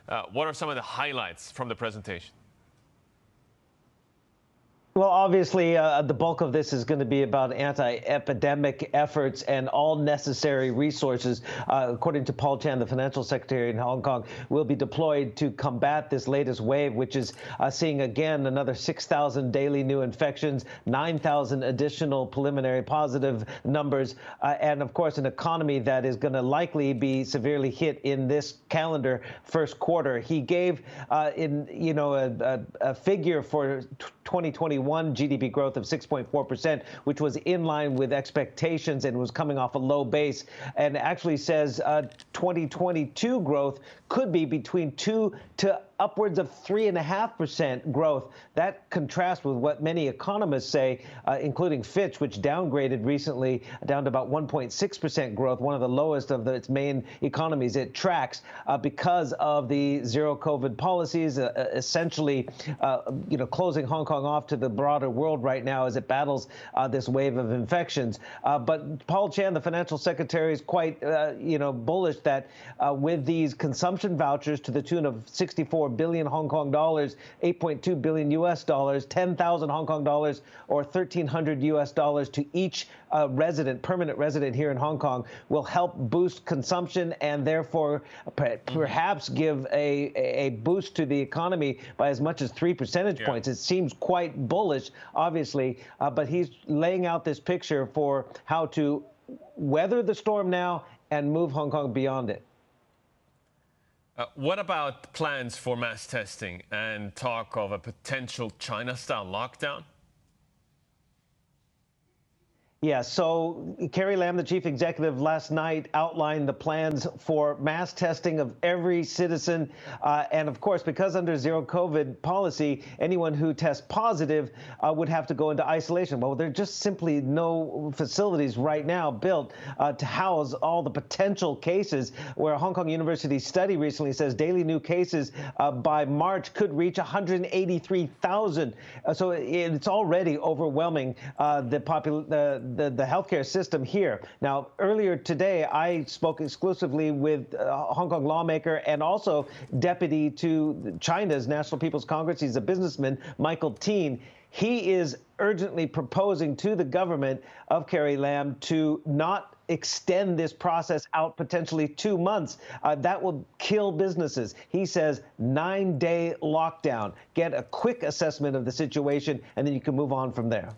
What are some of the highlights from the presentation? Well, obviously, the bulk of this is going to be about anti-epidemic efforts and all necessary resources, according to Paul Chan, the financial secretary in Hong Kong, will be deployed to combat this latest wave, which is seeing, again, another 6,000 daily new infections, 9,000 additional preliminary positive numbers, and, of course, an economy that is going to likely be severely hit in this calendar first quarter. He gave a figure for 2021 GDP growth of 6.4%, which was in line with expectations and was coming off a low base, and actually says 2022 growth could be between 2 to upwards of 3.5% growth. That contrasts with what many economists say, including Fitch, which downgraded recently down to about 1.6% growth, one of the lowest of its main economies it tracks, because of the zero COVID policies, essentially, closing Hong Kong off to the broader world right now as it battles this wave of infections. But Paul Chan, the financial secretary, is quite, bullish that with these consumption vouchers to the tune of 64 billion Hong Kong dollars, 8.2 billion US dollars, 10,000 Hong Kong dollars, or 1,300 US dollars to each permanent resident here in Hong Kong will help boost consumption and therefore perhaps give a boost to the economy by as much as 3 percentage points. It seems quite bullish, obviously, but he's laying out this picture for how to weather the storm now and move Hong Kong beyond it. What about plans for mass testing and talk of a potential China-style lockdown? Yeah, so Carrie Lam, the chief executive, last night outlined the plans for mass testing of every citizen. And of course, because under zero COVID policy, anyone who tests positive would have to go into isolation. Well, there are just simply no facilities right now built to house all the potential cases, where a Hong Kong University study recently says daily new cases by March could reach 183,000. So it's already overwhelming the healthcare system here. Now, earlier today, I spoke exclusively with a Hong Kong lawmaker and also deputy to China's National People's Congress. He's a businessman, Michael Teen. He is urgently proposing to the government of Carrie Lam to not extend this process out potentially 2 months. That will kill businesses. He says 9-day lockdown. Get a quick assessment of the situation, and then you can move on from there.